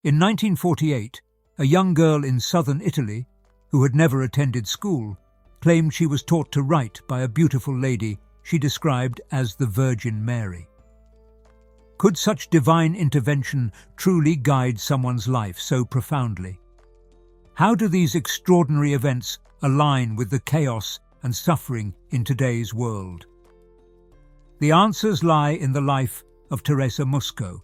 In 1948, a young girl in southern Italy, who had never attended school, claimed she was taught to write by a beautiful lady she described as the Virgin Mary. Could such divine intervention truly guide someone's life so profoundly? How do these extraordinary events align with the chaos and suffering in today's world? The answers lie in the life of Teresa Musco,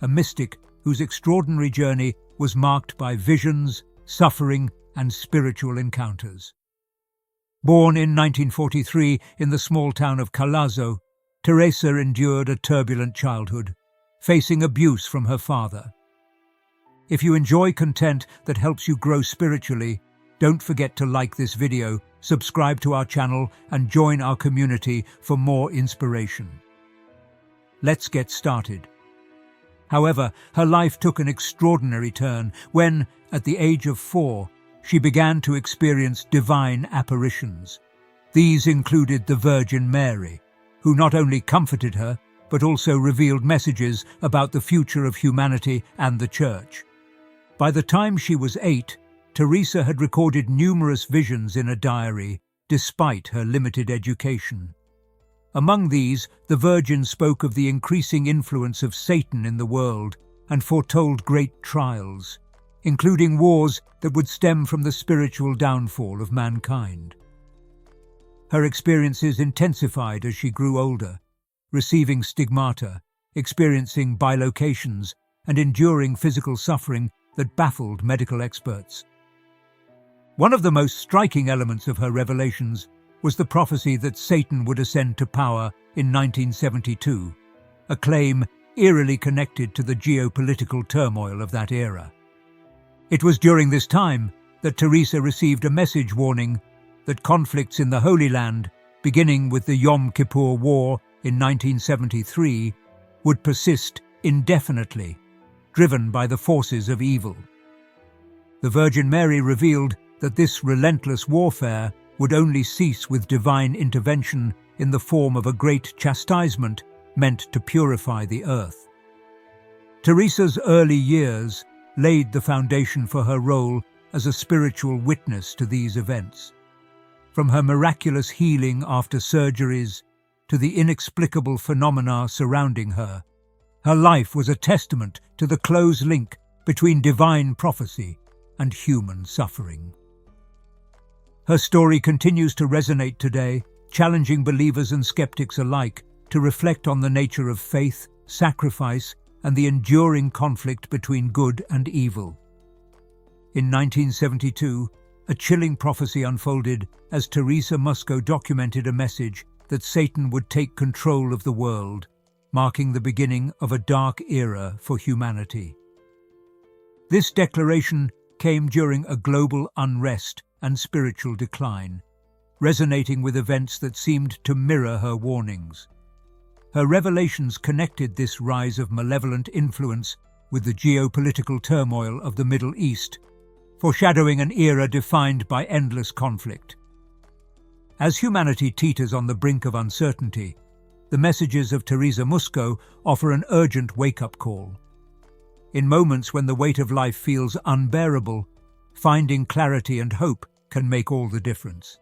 a mystic whose extraordinary journey was marked by visions, suffering, and spiritual encounters. Born in 1943 in the small town of Calazo, Teresa endured a turbulent childhood, facing abuse from her father. If you enjoy content that helps you grow spiritually, don't forget to like this video, subscribe to our channel, and join our community for more inspiration. Let's get started. However, her life took an extraordinary turn when, at the age of 4, she began to experience divine apparitions. These included the Virgin Mary, who not only comforted her, but also revealed messages about the future of humanity and the Church. By the time she was 8, Teresa had recorded numerous visions in a diary, despite her limited education. Among these, the Virgin spoke of the increasing influence of Satan in the world and foretold great trials, including wars that would stem from the spiritual downfall of mankind. Her experiences intensified as she grew older, receiving stigmata, experiencing bilocations, and enduring physical suffering that baffled medical experts. One of the most striking elements of her revelations was the prophecy that Satan would ascend to power in 1972, a claim eerily connected to the geopolitical turmoil of that era. It was during this time that Teresa received a message warning that conflicts in the Holy Land, beginning with the Yom Kippur War in 1973, would persist indefinitely, driven by the forces of evil. The Virgin Mary revealed that this relentless warfare would only cease with divine intervention in the form of a great chastisement meant to purify the earth. Teresa's early years laid the foundation for her role as a spiritual witness to these events. From her miraculous healing after surgeries to the inexplicable phenomena surrounding her, her life was a testament to the close link between divine prophecy and human suffering. Her story continues to resonate today, challenging believers and skeptics alike to reflect on the nature of faith, sacrifice, and the enduring conflict between good and evil. In 1972, a chilling prophecy unfolded as Teresa Musco documented a message that Satan would take control of the world, marking the beginning of a dark era for humanity. This declaration came during a global unrest and spiritual decline, resonating with events that seemed to mirror her warnings. Her revelations connected this rise of malevolent influence with the geopolitical turmoil of the Middle East, foreshadowing an era defined by endless conflict. As humanity teeters on the brink of uncertainty, the messages of Teresa Musco offer an urgent wake-up call. In moments when the weight of life feels unbearable, finding clarity and hope can make all the difference.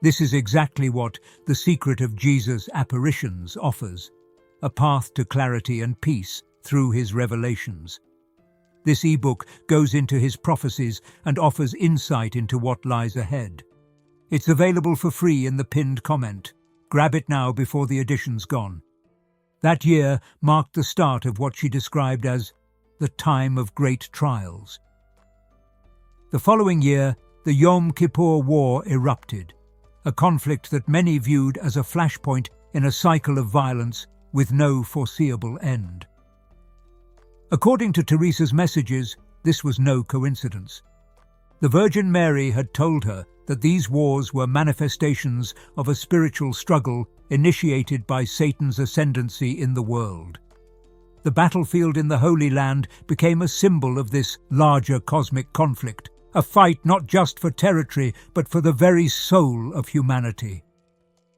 This is exactly what The Secret of Jesus' Apparitions offers, a path to clarity and peace through his revelations. This ebook goes into his prophecies and offers insight into what lies ahead. It's available for free in the pinned comment. Grab it now before the edition's gone. That year marked the start of what she described as the time of great trials. The following year, the Yom Kippur War erupted, a conflict that many viewed as a flashpoint in a cycle of violence with no foreseeable end. According to Teresa's messages, this was no coincidence. The Virgin Mary had told her that these wars were manifestations of a spiritual struggle initiated by Satan's ascendancy in the world. The battlefield in the Holy Land became a symbol of this larger cosmic conflict, a fight not just for territory, but for the very soul of humanity.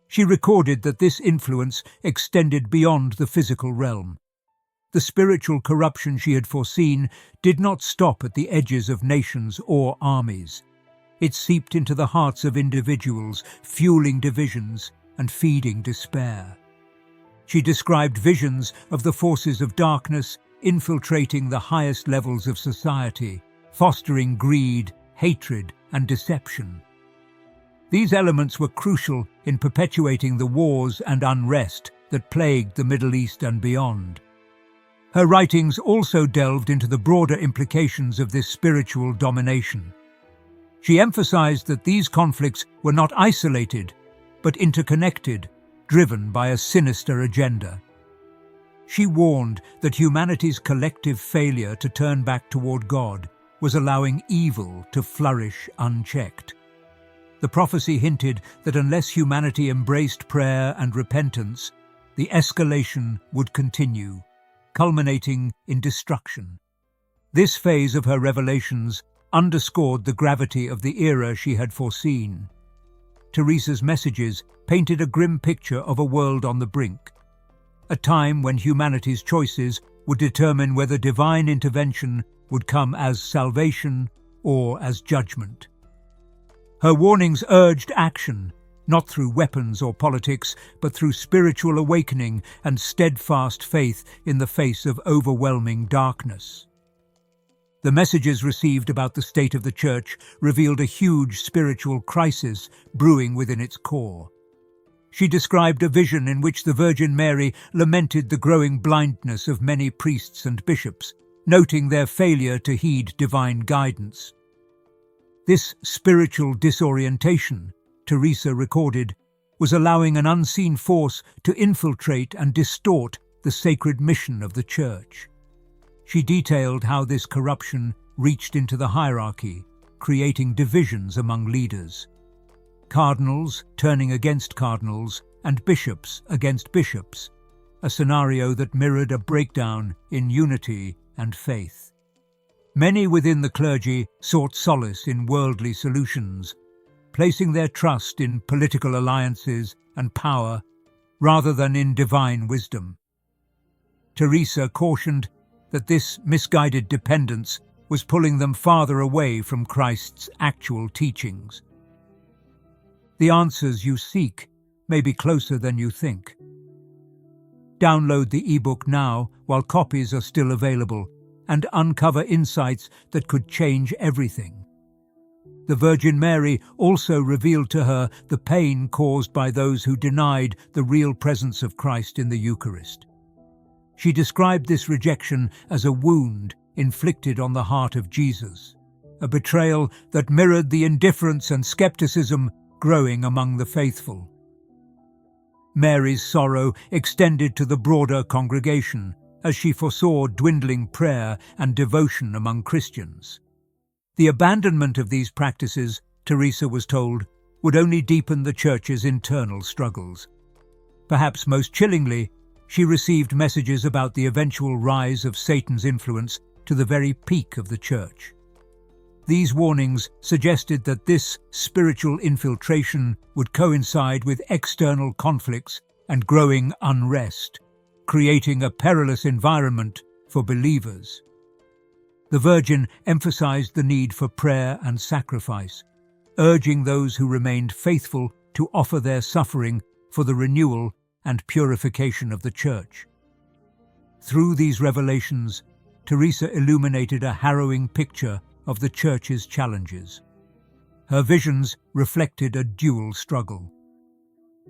She recorded that this influence extended beyond the physical realm. The spiritual corruption she had foreseen did not stop at the edges of nations or armies. It seeped into the hearts of individuals, fueling divisions and feeding despair. She described visions of the forces of darkness infiltrating the highest levels of society, fostering greed, hatred, and deception. These elements were crucial in perpetuating the wars and unrest that plagued the Middle East and beyond. Her writings also delved into the broader implications of this spiritual domination. She emphasized that these conflicts were not isolated, but interconnected, driven by a sinister agenda. She warned that humanity's collective failure to turn back toward God was allowing evil to flourish unchecked. The prophecy hinted that unless humanity embraced prayer and repentance, the escalation would continue, culminating in destruction. This phase of her revelations underscored the gravity of the era she had foreseen. Teresa's messages painted a grim picture of a world on the brink, a time when humanity's choices would determine whether divine intervention would come as salvation or as judgment. Her warnings urged action, not through weapons or politics, but through spiritual awakening and steadfast faith in the face of overwhelming darkness. The messages received about the state of the Church revealed a huge spiritual crisis brewing within its core. She described a vision in which the Virgin Mary lamented the growing blindness of many priests and bishops, noting their failure to heed divine guidance. This spiritual disorientation, Teresa recorded, was allowing an unseen force to infiltrate and distort the sacred mission of the Church. She detailed how this corruption reached into the hierarchy, creating divisions among leaders. Cardinals turning against cardinals and bishops against bishops, a scenario that mirrored a breakdown in unity and faith. Many within the clergy sought solace in worldly solutions, placing their trust in political alliances and power rather than in divine wisdom. Teresa cautioned that this misguided dependence was pulling them farther away from Christ's actual teachings. The answers you seek may be closer than you think. Download the ebook now while copies are still available and uncover insights that could change everything. The Virgin Mary also revealed to her the pain caused by those who denied the real presence of Christ in the Eucharist. She described this rejection as a wound inflicted on the heart of Jesus, a betrayal that mirrored the indifference and skepticism growing among the faithful. Mary's sorrow extended to the broader congregation as she foresaw dwindling prayer and devotion among Christians. The abandonment of these practices, Teresa was told, would only deepen the Church's internal struggles. Perhaps most chillingly, she received messages about the eventual rise of Satan's influence to the very peak of the Church. These warnings suggested that this spiritual infiltration would coincide with external conflicts and growing unrest, creating a perilous environment for believers. The Virgin emphasized the need for prayer and sacrifice, urging those who remained faithful to offer their suffering for the renewal and purification of the Church. Through these revelations, Teresa illuminated a harrowing picture of the Church's challenges. Her visions reflected a dual struggle: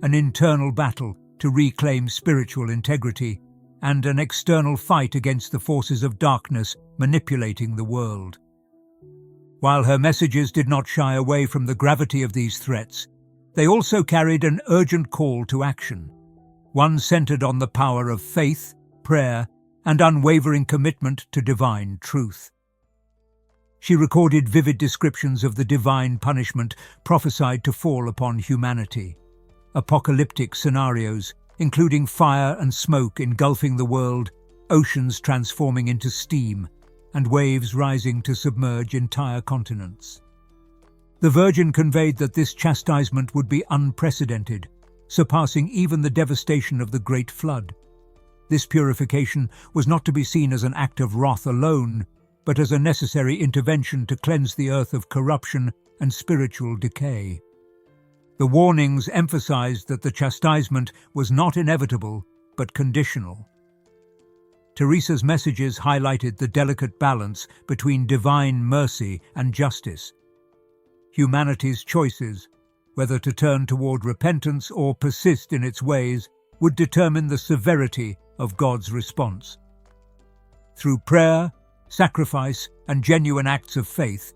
an internal battle to reclaim spiritual integrity, and an external fight against the forces of darkness manipulating the world. While her messages did not shy away from the gravity of these threats, they also carried an urgent call to action, one centered on the power of faith, prayer, and unwavering commitment to divine truth. She recorded vivid descriptions of the divine punishment prophesied to fall upon humanity. Apocalyptic scenarios, including fire and smoke engulfing the world, oceans transforming into steam, and waves rising to submerge entire continents. The Virgin conveyed that this chastisement would be unprecedented, surpassing even the devastation of the Great Flood. This purification was not to be seen as an act of wrath alone, but as a necessary intervention to cleanse the earth of corruption and spiritual decay. The warnings emphasized that the chastisement was not inevitable, but conditional. Teresa's messages highlighted the delicate balance between divine mercy and justice. Humanity's choices, whether to turn toward repentance or persist in its ways, would determine the severity of God's response. Through prayer, sacrifice, and genuine acts of faith,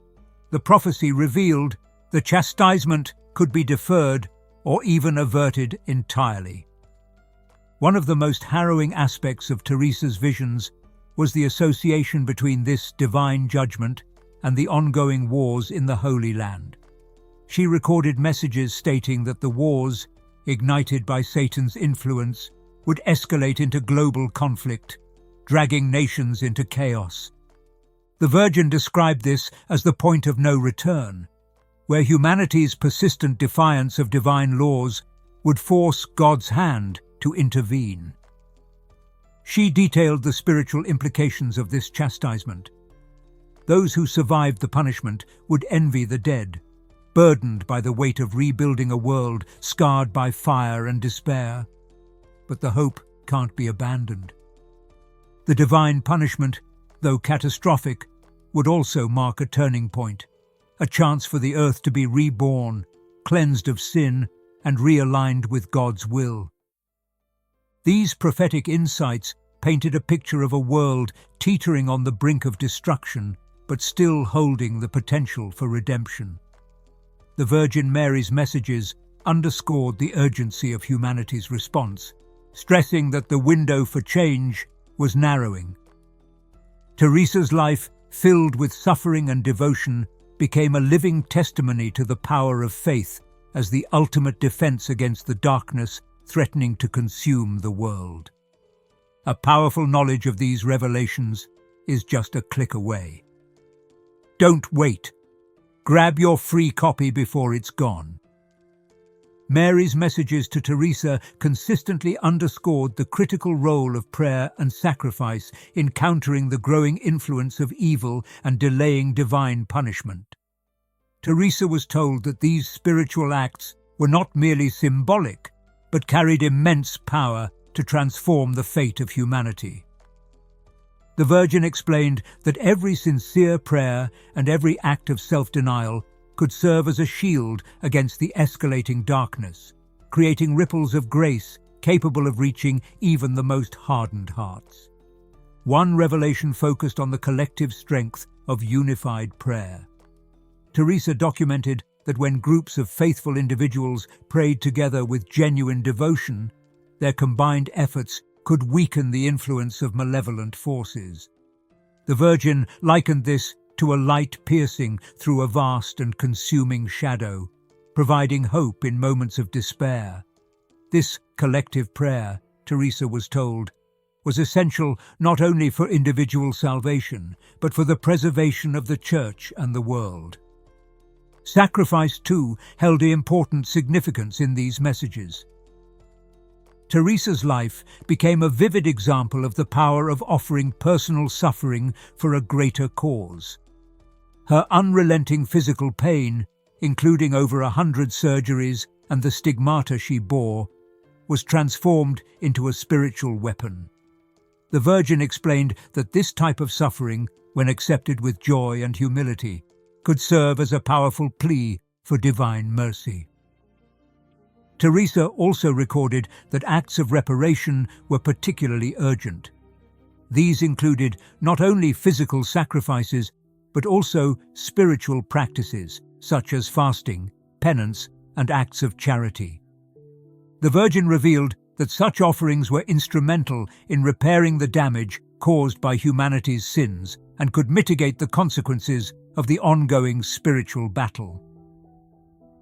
the prophecy revealed the chastisement could be deferred or even averted entirely. One of the most harrowing aspects of Teresa's visions was the association between this divine judgment and the ongoing wars in the Holy Land. She recorded messages stating that the wars, ignited by Satan's influence, would escalate into global conflict, dragging nations into chaos. The Virgin described this as the point of no return, where humanity's persistent defiance of divine laws would force God's hand to intervene. She detailed the spiritual implications of this chastisement. Those who survived the punishment would envy the dead, burdened by the weight of rebuilding a world scarred by fire and despair. But the hope can't be abandoned. The divine punishment, though catastrophic, would also mark a turning point, a chance for the earth to be reborn, cleansed of sin, and realigned with God's will. These prophetic insights painted a picture of a world teetering on the brink of destruction, but still holding the potential for redemption. The Virgin Mary's messages underscored the urgency of humanity's response, stressing that the window for change was narrowing. Teresa's life, filled with suffering and devotion, became a living testimony to the power of faith as the ultimate defense against the darkness threatening to consume the world. A powerful knowledge of these revelations is just a click away. Don't wait. Grab your free copy before it's gone. Mary's messages to Teresa consistently underscored the critical role of prayer and sacrifice in countering the growing influence of evil and delaying divine punishment. Teresa was told that these spiritual acts were not merely symbolic, but carried immense power to transform the fate of humanity. The Virgin explained that every sincere prayer and every act of self-denial could serve as a shield against the escalating darkness, creating ripples of grace capable of reaching even the most hardened hearts. One revelation focused on the collective strength of unified prayer. Teresa documented that when groups of faithful individuals prayed together with genuine devotion, their combined efforts could weaken the influence of malevolent forces. The Virgin likened this to a light piercing through a vast and consuming shadow, providing hope in moments of despair. This collective prayer, Teresa was told, was essential not only for individual salvation, but for the preservation of the Church and the world. Sacrifice, too, held important significance in these messages. Teresa's life became a vivid example of the power of offering personal suffering for a greater cause. Her unrelenting physical pain, including over 100 surgeries and the stigmata she bore, was transformed into a spiritual weapon. The Virgin explained that this type of suffering, when accepted with joy and humility, could serve as a powerful plea for divine mercy. Teresa also recorded that acts of reparation were particularly urgent. These included not only physical sacrifices, but also spiritual practices such as fasting, penance, and acts of charity. The Virgin revealed that such offerings were instrumental in repairing the damage caused by humanity's sins and could mitigate the consequences of the ongoing spiritual battle.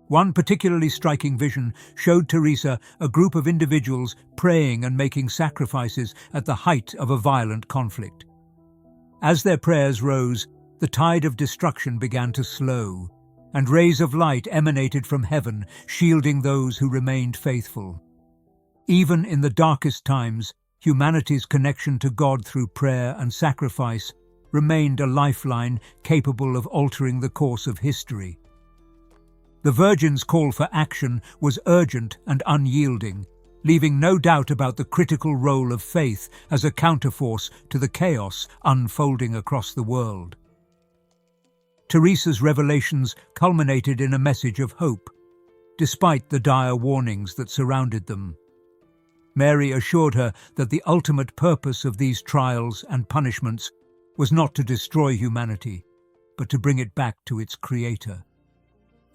One particularly striking vision showed Teresa a group of individuals praying and making sacrifices at the height of a violent conflict. As their prayers rose, the tide of destruction began to slow, and rays of light emanated from heaven, shielding those who remained faithful. Even in the darkest times, humanity's connection to God through prayer and sacrifice remained a lifeline capable of altering the course of history. The Virgin's call for action was urgent and unyielding, leaving no doubt about the critical role of faith as a counterforce to the chaos unfolding across the world. Teresa's revelations culminated in a message of hope, despite the dire warnings that surrounded them. Mary assured her that the ultimate purpose of these trials and punishments was not to destroy humanity, but to bring it back to its Creator.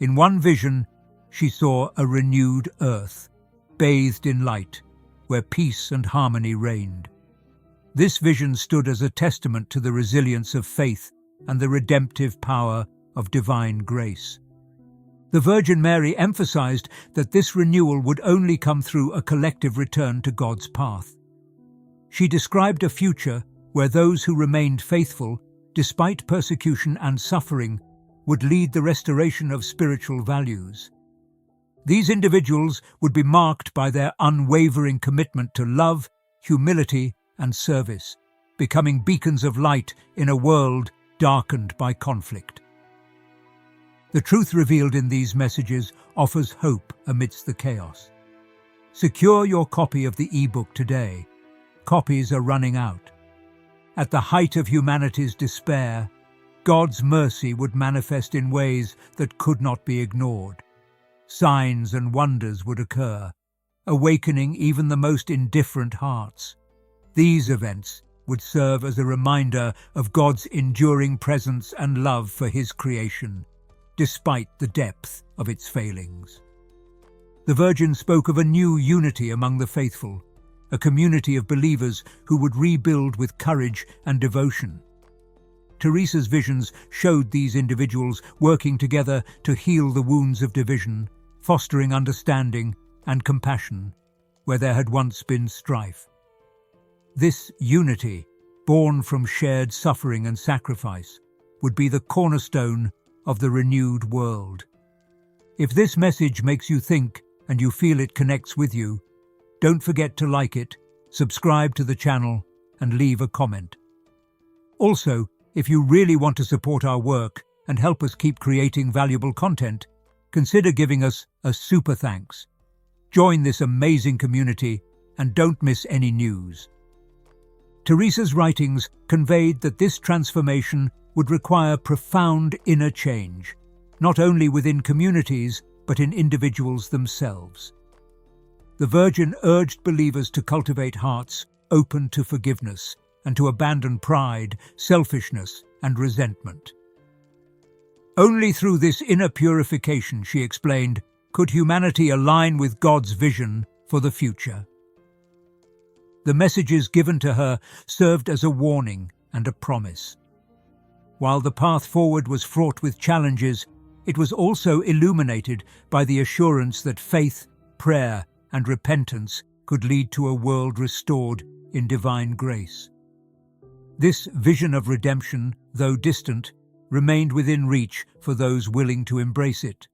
In one vision, she saw a renewed earth, bathed in light, where peace and harmony reigned. This vision stood as a testament to the resilience of faith and the redemptive power of divine grace. The Virgin Mary emphasized that this renewal would only come through a collective return to God's path. She described a future where those who remained faithful, despite persecution and suffering, would lead the restoration of spiritual values. These individuals would be marked by their unwavering commitment to love, humility, and service, becoming beacons of light in a world darkened by conflict. The truth revealed in these messages offers hope amidst the chaos. Secure your copy of the e-book today. Copies are running out. At the height of humanity's despair, God's mercy would manifest in ways that could not be ignored. Signs and wonders would occur, awakening even the most indifferent hearts. These events would serve as a reminder of God's enduring presence and love for His creation, despite the depth of its failings. The Virgin spoke of a new unity among the faithful, a community of believers who would rebuild with courage and devotion. Teresa's visions showed these individuals working together to heal the wounds of division, fostering understanding and compassion where there had once been strife. This unity, born from shared suffering and sacrifice, would be the cornerstone of the renewed world. If this message makes you think and you feel it connects with you, don't forget to like it, subscribe to the channel, and leave a comment. Also, if you really want to support our work and help us keep creating valuable content, consider giving us a super thanks. Join this amazing community and don't miss any news. Teresa's writings conveyed that this transformation would require profound inner change, not only within communities but in individuals themselves. The Virgin urged believers to cultivate hearts open to forgiveness and to abandon pride, selfishness, and resentment. Only through this inner purification, she explained, could humanity align with God's vision for the future. The messages given to her served as a warning and a promise. While the path forward was fraught with challenges, it was also illuminated by the assurance that faith, prayer, and repentance could lead to a world restored in divine grace. This vision of redemption, though distant, remained within reach for those willing to embrace it.